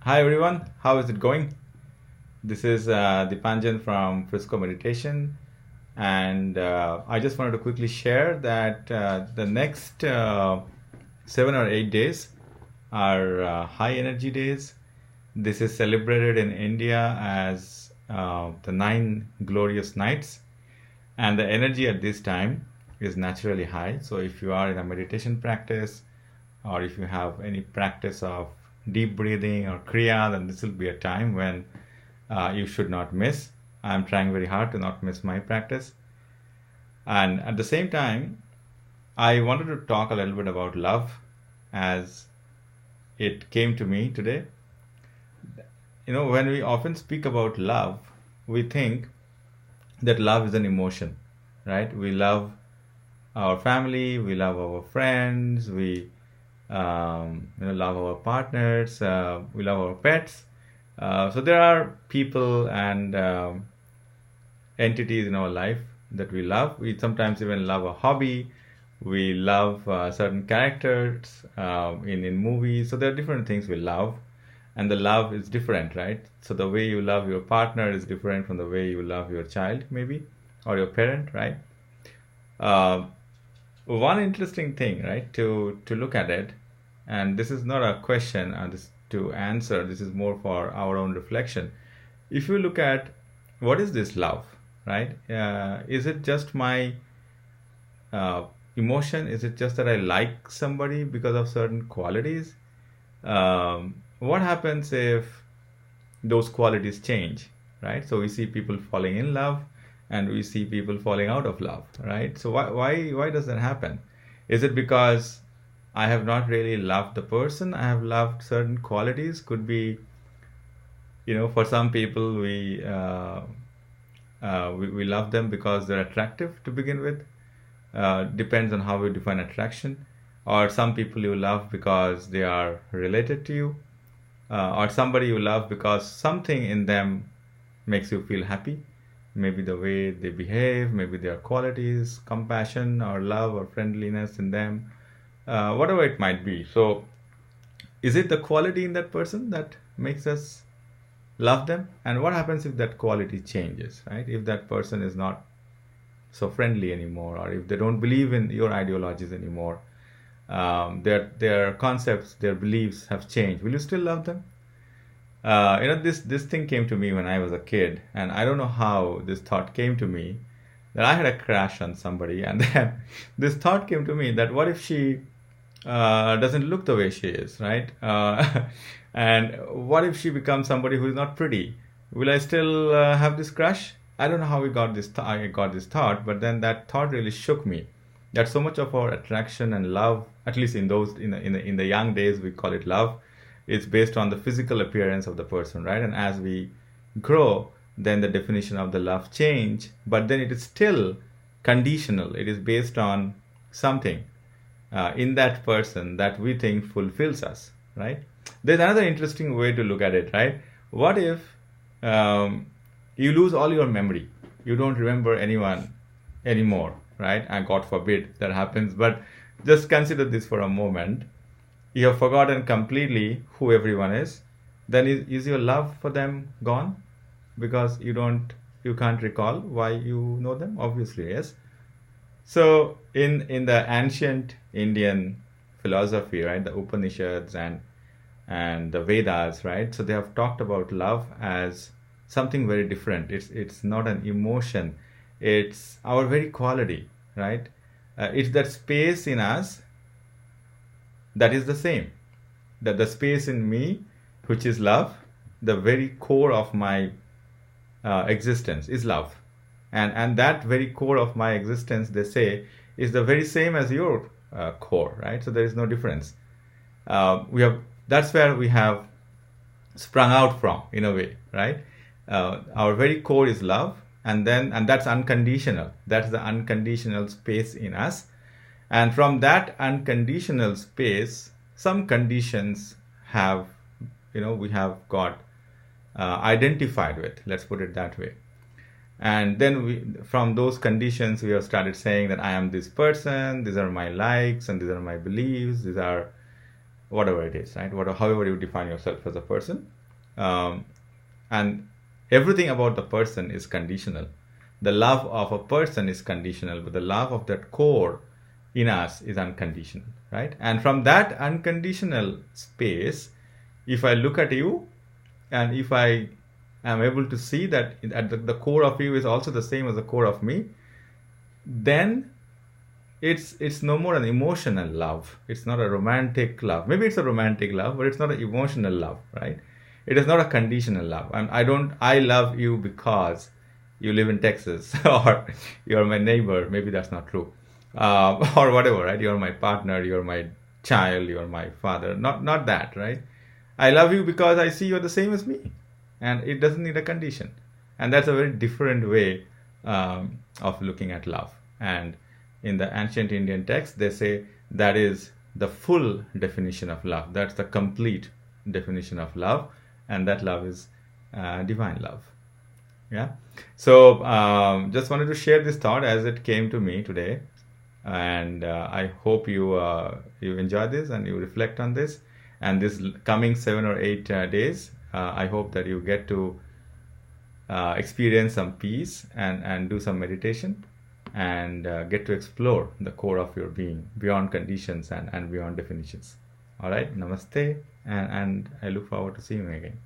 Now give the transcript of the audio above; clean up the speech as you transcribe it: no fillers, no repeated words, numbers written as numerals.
Hi everyone, how is it going? This is Dipanjan from Frisco Meditation, and I just wanted to quickly share that the next 7 or 8 days are high energy days. This is celebrated in India as the 9 glorious nights, and the energy at this time is naturally high. So if you are in a meditation practice, or if you have any practice of deep breathing or kriya, then this will be a time when you should not miss. I'm trying very hard to not miss my practice. And at the same time, I wanted to talk a little bit about love as it came to me today. When we often speak about love, we think that love is an emotion, right? We love our family, we love our friends, we love our partners, we love our pets. So there are people and entities in our life that we love. We sometimes even love a hobby. We love certain characters in movies. So there are different things we love, and the love is different, right? So the way you love your partner is different from the way you love your child, maybe, or your parent, right? Uh, One interesting thing, right, to look at it, and this is not a question this to answer. This is more for our own reflection. If you look at what is this love, right? Is it just my emotion? Is it just that I like somebody because of certain qualities? What happens if those qualities change, right? So we see people falling in love, and we see people falling out of love, right? So why does that happen? Is it because I have not really loved the person? I have loved certain qualities. Could be, for some people we love them because they're attractive to begin with. Depends on how we define attraction. Or some people you love because they are related to you, or somebody you love because something in them makes you feel happy. Maybe the way they behave, maybe their qualities, compassion or love or friendliness in them, whatever it might be. So, is it the quality in that person that makes us love them? And what happens if that quality changes, right? If that person is not so friendly anymore, or if they don't believe in your ideologies anymore, their concepts, their beliefs have changed, will you still love them? This thing came to me when I was a kid, and I don't know how this thought came to me, that I had a crush on somebody, and then this thought came to me that what if she doesn't look the way she is, right? And what if she becomes somebody who is not pretty? Will I still have this crush? I don't know how I got this thought, but then that thought really shook me. That so much of our attraction and love, at least in the young days, we call it love. It's based on the physical appearance of the person, right? And as we grow, then the definition of the love change, but then it is still conditional. It is based on something in that person that we think fulfills us, right? There's another interesting way to look at it, right? What if you lose all your memory? You don't remember anyone anymore, right? And God forbid that happens, but just consider this for a moment. You have forgotten completely who everyone is. Then is your love for them gone? Because you can't recall why you know them? Obviously, yes. So in the ancient Indian philosophy, right, the Upanishads and the Vedas, right, so they have talked about love as something very different. It's not an emotion. It's our very quality, right? It's that space in us that is the same. That the space in me, which is love, the very core of my existence is love. And that very core of my existence, they say, is the very same as your core, right? So there is no difference. That's where we have sprung out from, in a way, right? Our very core is love, and that's unconditional. That's the unconditional space in us. And from that unconditional space, some conditions we have got identified with. Let's put it that way. And then from those conditions, we have started saying that I am this person, these are my likes, and these are my beliefs, these are whatever it is, right? Whatever, however you define yourself as a person. Um, and everything about the person is conditional. The love of a person is conditional, but the love of that core in us is unconditional, right? And from that unconditional space, if I look at you, and if I am able to see that at the core of you is also the same as the core of me, then it's no more an emotional love. It's not a romantic love. Maybe it's a romantic love, but it's not an emotional love, right? It is not a conditional love. And I love you because you live in Texas or you're my neighbor. Maybe that's not true. Or whatever, right? You're my partner, you're my child, you're my father. Not that, right? I love you because I see you're the same as me. And it doesn't need a condition. And that's a very different way of looking at love. And in the ancient Indian text, they say that is the full definition of love. That's the complete definition of love. And that love is divine love. Yeah. So just wanted to share this thought as it came to me today. And I hope you enjoy this and you reflect on this. And this coming 7 or 8 days, I hope that you get to experience some peace and do some meditation and get to explore the core of your being beyond conditions and beyond definitions. All right. Namaste. And I look forward to seeing you again.